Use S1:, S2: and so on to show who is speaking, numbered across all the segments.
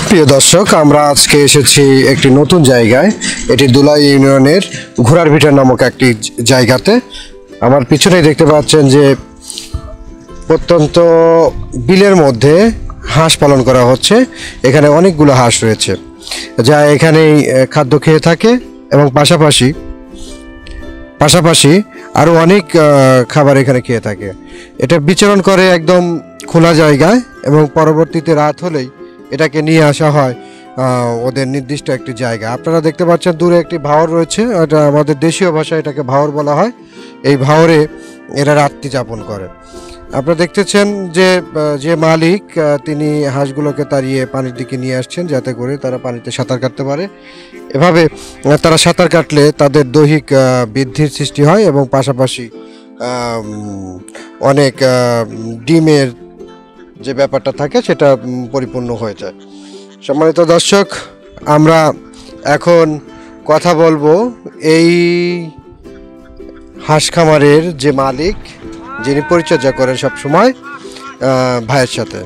S1: প্রিয় দর্শক, আমরা আজকে এসেছি একটি নতুন জায়গায়। এটি দুলাই ইউনিয়নের ঘোড়ার ভিটা নামক একটি জায়গাতে। আমার পিছনেই দেখতে পাচ্ছেন যে প্রত্যন্ত বিলের মধ্যে হাঁস পালন করা হচ্ছে। এখানে অনেকগুলো হাঁস রয়েছে যা এখানেই খাদ্য খেয়ে থাকে এবং পাশাপাশি আরও অনেক খাবার এখানে খেয়ে থাকে। এটা বিচরণ করে একদম খোলা জায়গায় এবং পরবর্তীতে রাত হলেই এটাকে নিয়ে আসা হয় ওদের নির্দিষ্ট একটি জায়গা। আপনারা দেখতে পাচ্ছেন দূরে একটি ভাওর রয়েছে, এটা আমাদের দেশীয় ভাষায় এটাকে ভাওর বলা হয়। এই ভাওরে এরা রাত্রি যাপন করে। আপনারা দেখতেছেন যে মালিক তিনি হাঁসগুলোকে তাড়িয়ে পানির দিকে নিয়ে আসছেন যাতে করে তারা পানিতে সাঁতার কাটতে পারে। এভাবে তারা সাঁতার কাটলে তাদের দৈহিক বৃদ্ধির সৃষ্টি হয় এবং পাশাপাশি অনেক ডিমের যে ব্যাপারটা থাকে সেটা পরিপূর্ণ হয়ে যায়। সম্মানিত দর্শক, আমরা এখন কথা বলবো এই হাঁস খামারের যে মালিক, যিনি পরিচর্যা করেন সব সময়, ভাইয়ের সাথে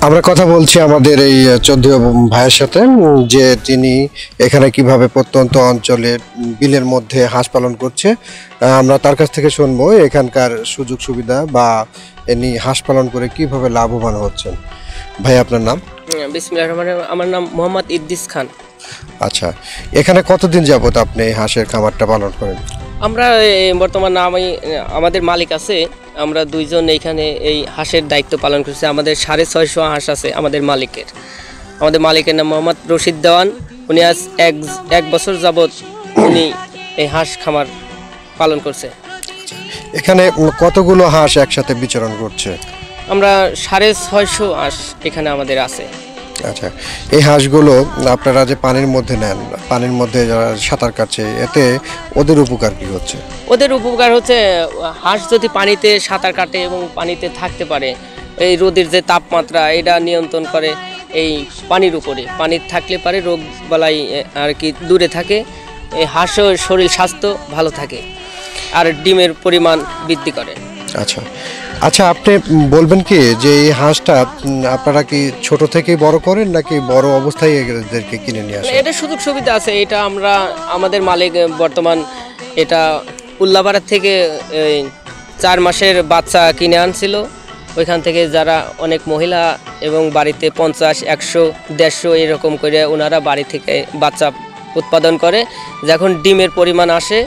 S1: আমরা কথা বলছি আমাদের এই চৌধুরী ভাইয়ের সাথে, যে তিনি এখানে কিভাবে প্রত্যন্ত অঞ্চলে বিলের মধ্যে হাঁস পালন করছে। আমরা তার কাছ থেকে শুনবো এখানকার সুযোগ সুবিধা বা এনি হাঁস পালন করে কিভাবে লাভবান হচ্ছেন। ভাই, আপনার নাম?
S2: বিসমিল্লাহির রহমানির রহিম। আমার নাম মোহাম্মদ ইদ্রিস খান।
S1: আচ্ছা, এখানে কতদিন যাবত আপনি হাঁসের খামারটা পালন করেন?
S2: আমরা বর্তমানে আমাদের মালিক আছে, আমরা দুইজন এইখানে এই হাঁসের দায়িত্ব পালন করছি। আমাদের 650 হাঁস আছে আমাদের মালিকের নাম মোহাম্মদ রশিদ দেওয়ান। উনি আজ এক বছর যাবত উনি এই হাঁস খামার পালন করছে।
S1: এখানে কতগুলো হাঁস একসাথে বিচরণ করছে?
S2: আমরা 650 হাঁস এখানে আমাদের আছে।
S1: আচ্ছা, এই হাঁসগুলো আপনারা যে পানির মধ্যে নেন, পানির মধ্যে যারা সাঁতার কাটছে, এতে ওদের উপকার কি হচ্ছে?
S2: ওদের উপকার হচ্ছে, হাঁস যদি পানিতে সাঁতার কাটে এবং পানিতে থাকতে পারে, এই রোদের যে তাপমাত্রা এটা নিয়ন্ত্রণ করে এই পানির উপরে। পানির থাকলে পারে রোগ বালাই আর কি দূরে থাকে, এই হাঁসের শরীর স্বাস্থ্য ভালো থাকে আর ডিমের পরিমাণ বৃদ্ধি করে।
S1: আচ্ছা আচ্ছা, আপনি বলবেন কি যে এই হাঁসটা আপনারা কি ছোট থেকেই বড় করেন নাকি বড় অবস্থায় এদেরকে কিনে নিয়ে আসেন?
S2: এটা সুযোগ সুবিধা আছে। এটা আমাদের মালিক বর্তমান এটা উল্লাপাড়ার থেকে 4 মাসের বাচ্চা কিনে আনছিল। ওইখান থেকে যারা অনেক মহিলা এবং বাড়িতে 50, 100, 150 এরকম করে ওনারা বাড়ি থেকে বাচ্চা উৎপাদন করে। যখন ডিমের পরিমাণ আসে,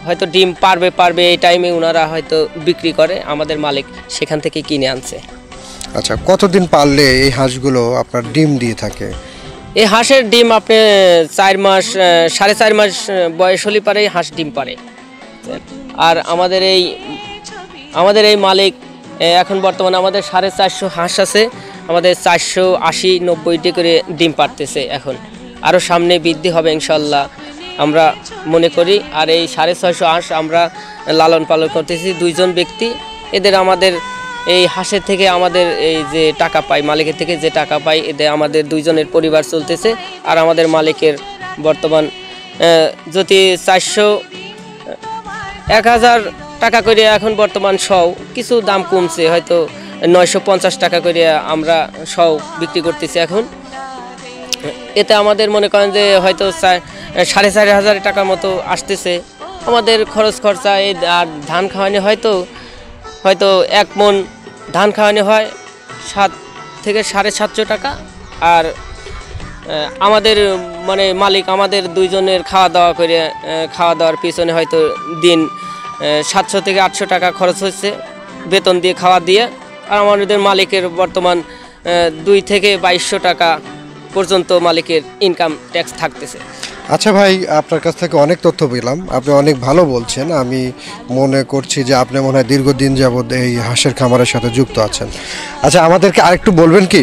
S2: হয়তো ডিম পারবে এই টাইমে ওনারা হয়তো বিক্রি করে, আমাদের মালিক সেখান থেকে কিনে আনছে।
S1: আচ্ছা, কতদিন পারলে এই হাঁসগুলো আপনার ডিম দিয়ে থাকে?
S2: এই হাঁসের ডিম আপনি 4 মাস 4.5 মাস বয়স হলে পারে হাঁস ডিম পারে। আর আমাদের এই মালিক এখন বর্তমানে আমাদের 450 হাঁস আছে, আমাদের 480-90টি করে ডিম পারতেছে। এখন আরও সামনে বৃদ্ধি হবে ইনশাল্লাহ আমরা মনে করি। আর এই 650 হাঁস আমরা লালন পালন করতেছি 2জন ব্যক্তি। এদের আমাদের এই হাঁসের থেকে আমাদের এই যে টাকা পাই, মালিকের থেকে যে টাকা পাই, এদের আমাদের 2জনের পরিবার চলতেছে। আর আমাদের মালিকের বর্তমান যদি 1000 টাকা করে এখন বর্তমান সও কিছু দাম কমছে, হয়তো 950 টাকা করে আমরা সও বিক্রি করতেছি এখন। এতে আমাদের মনে করেন যে হয়তো 4,500 টাকার মতো আসতেছে আমাদের খরচ খরচা। আর ধান খাওয়ানো হয়তো 1 মণ ধান খাওয়ানো হয় 7 থেকে 750 টাকা। আর আমাদের মানে মালিক আমাদের 2জনের খাওয়া দাওয়ার পিছনে হয়তো দিন 700 থেকে 800 টাকা খরচ হচ্ছে বেতন দিয়ে, খাওয়া দিয়ে। আর আমাদের মালিকের বর্তমান 2 থেকে 2200 টাকা পর্যন্ত মালিকের ইনকাম ট্যাক্স থাকতেছে।
S1: আচ্ছা ভাই, আপনার কাছ থেকে অনেক তথ্য পেলাম, আপনি অনেক ভালো বলছেন। আমি মনে করছি যে আপনি মনে হয় দীর্ঘদিন যাবৎ এই হাঁসের খামারের সাথে যুক্ত আছেন। আচ্ছা, আমাদেরকে আরেকটু বলবেন কি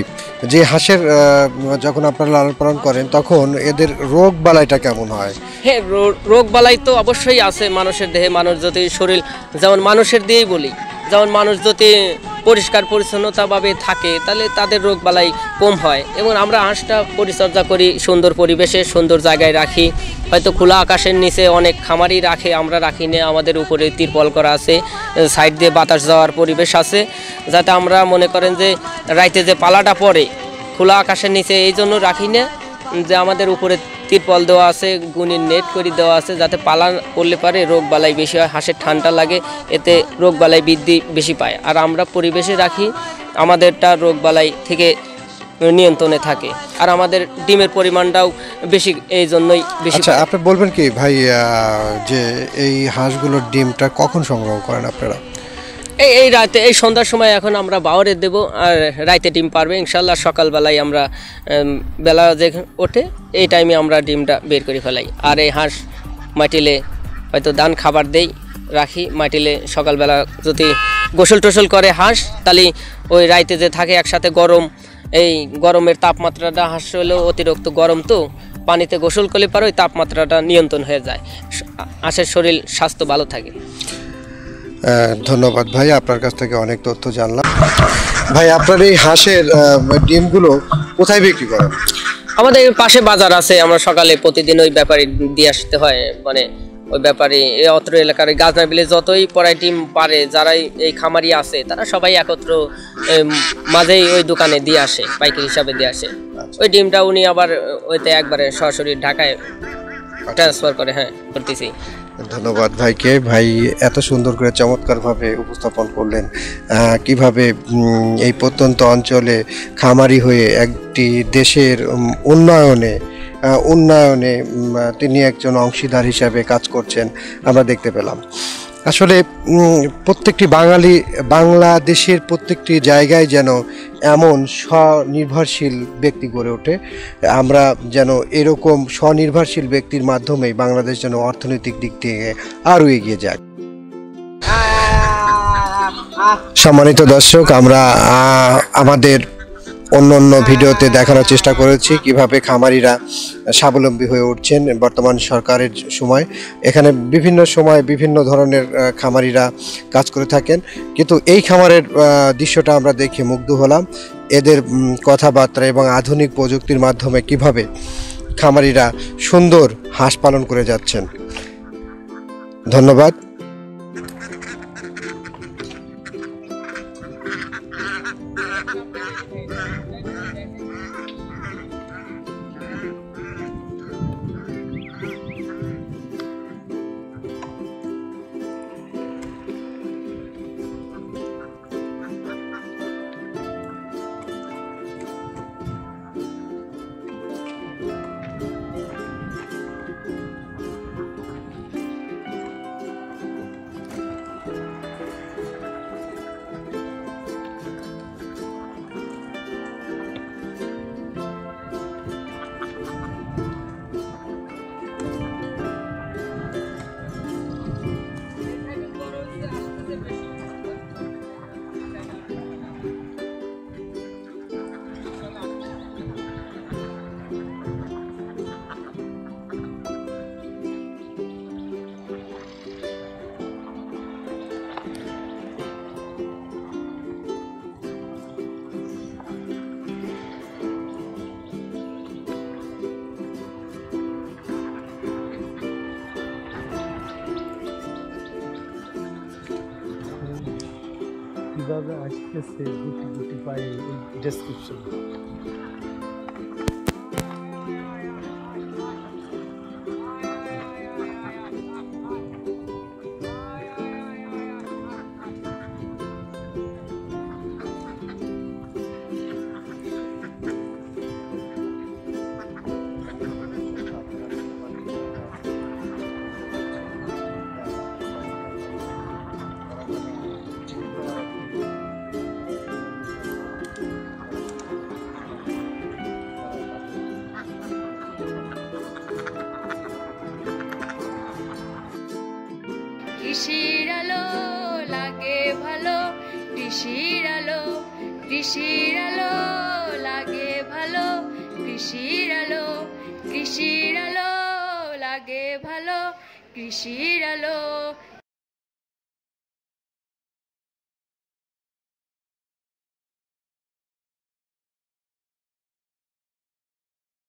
S1: যে হাঁসের যখন আপনারা লালন পালন করেন তখন এদের রোগ বালাইটা কেমন হয়?
S2: হ্যাঁ, রোগ বালাই তো অবশ্যই আছে মানুষের দেহে। মানুষ যদি শরীর যেমন মানুষের দিয়েই বলি, যেমন মানুষ যদি পরিষ্কার পরিচ্ছন্নতাভাবে থাকে তাহলে তাদের রোগ বালাই কম হয়। এবং আমরা হাঁসটা পরিচর্যা করি সুন্দর পরিবেশে, সুন্দর জায়গায় রাখি। হয়তো খোলা আকাশের নিচে অনেক খামারই রাখে, আমরা রাখি না। আমাদের উপরে তিরপল করা আছে, সাইড দিয়ে বাতাস যাওয়ার পরিবেশ আছে, যাতে আমরা মনে করেন যে রাইতে যে পালাটা পড়ে খোলা আকাশের নিচে, এই জন্য রাখি না যে আমাদের উপরে তিরপল দেওয়া আছে, গুণির নেট করে দেওয়া আছে, যাতে পালা পড়লে পারে রোগ বালাই বেশি হয়, হাঁসের ঠান্ডা লাগে, এতে রোগ বালাই বৃদ্ধি বেশি পায়। আর আমরা পরিবেশে রাখি, আমাদেরটা রোগ বালাই থেকে নিয়ন্ত্রণে থাকে। আর আমাদের ডিমের পরিমাণটাও বেশি, এই জন্যই বেশি।
S1: আচ্ছা, আপনি বলবেন কি ভাই যে এই হাঁসগুলোর ডিমটা কখন সংগ্রহ করেন আপনারা?
S2: এই রাতে, এই সন্ধ্যার সময় এখন আমরা বাওয়ারে দেব, আর রাইতে ডিম পারবে ইনশাল্লাহ। সকালবেলায় আমরা বেলা যে ওঠে এই টাইমে আমরা ডিমটা বের করে ফেলাই। আর এই হাঁস মাটিলে হয়তো ধান খাবার দেই, রাখি মাটিলে। সকালবেলা যদি গোসল টোসল করে হাঁস, তাহলে ওই রাইতে যে থাকে একসাথে গরম, এই গরমের তাপমাত্রাটা, হাঁস হলেও অতিরিক্ত গরম, তো পানিতে গোসল করলে পারে ওই তাপমাত্রাটা নিয়ন্ত্রণ হয়ে যায়, হাঁসের শরীর স্বাস্থ্য ভালো থাকে।
S1: ধন্যবাদ ভাই, আপনার কাছ থেকে অনেক তথ্য জানলাম। ভাই, আপনার এই হাঁসের ডিমগুলো কোথায় বিক্রি করেন?
S2: আমাদের পাশে বাজার আছে, আমরা সকালে প্রতিদিন ওই ব্যাপারে দিয়ে আসতে হয়। মানে ওই ব্যাপারে এই অত্র এলাকার গাজনা বিলে যতই পড়ায় ডিম পারে, যারাই এই খামারি আছে তারা সবাই একত্র মাঝেই ওই দোকানে দিয়ে আসে, পাইকারি হিসাবে দিয়ে আসে। ওই ডিমটা উনি আবার ওইতে একবারে সরাসরি ঢাকায় ট্রান্সফার করে। হ্যাঁ, করতেছি।
S1: ধন্যবাদ ভাইকে। ভাই এত সুন্দর করে চমৎকারভাবে উপস্থাপন করলেন কিভাবে এই প্রত্যন্ত অঞ্চলে খামারি হয়ে একটি দেশের উন্নয়নে তিনি একজন অংশীদার হিসাবে কাজ করছেন আমরা দেখতে পেলাম। আসলে প্রত্যেকটি বাংলাদেশের প্রত্যেকটি জায়গায় যেন এমন স্বনির্ভরশীল ব্যক্তি গড়ে ওঠে, আমরা যেন এরকম স্বনির্ভরশীল ব্যক্তির মাধ্যমেই বাংলাদেশ যেন অর্থনৈতিক দিক থেকে আরও এগিয়ে যায়। সম্মানিত দর্শক, আমরা আমাদের অন্য ভিডিওতে দেখানোর চেষ্টা করেছি কিভাবে খামারিরা স্বাবলম্বী হয়ে উঠছেন বর্তমান সরকারের সময়। এখানে বিভিন্ন সময় বিভিন্ন ধরনের খামারিরা কাজ করে থাকেন, কিন্তু এই খামারের দৃশ্যটা আমরা দেখে মুগ্ধ হলাম। এদের কথাবার্তা এবং আধুনিক প্রযুক্তির মাধ্যমে কিভাবে খামারিরা সুন্দর হাঁস পালন করে যাচ্ছেন। ধন্যবাদ।
S3: কিভাবে আসতেছে গুটি গুটি পায়ে ডেসক্রিপশন।
S4: কৃষির আলো লাগে ভালো, কৃষির আলো, কৃষির আলো লাগে ভালো, কৃষির আলো, কৃষির আলো লাগে ভালো, কৃষির আলো।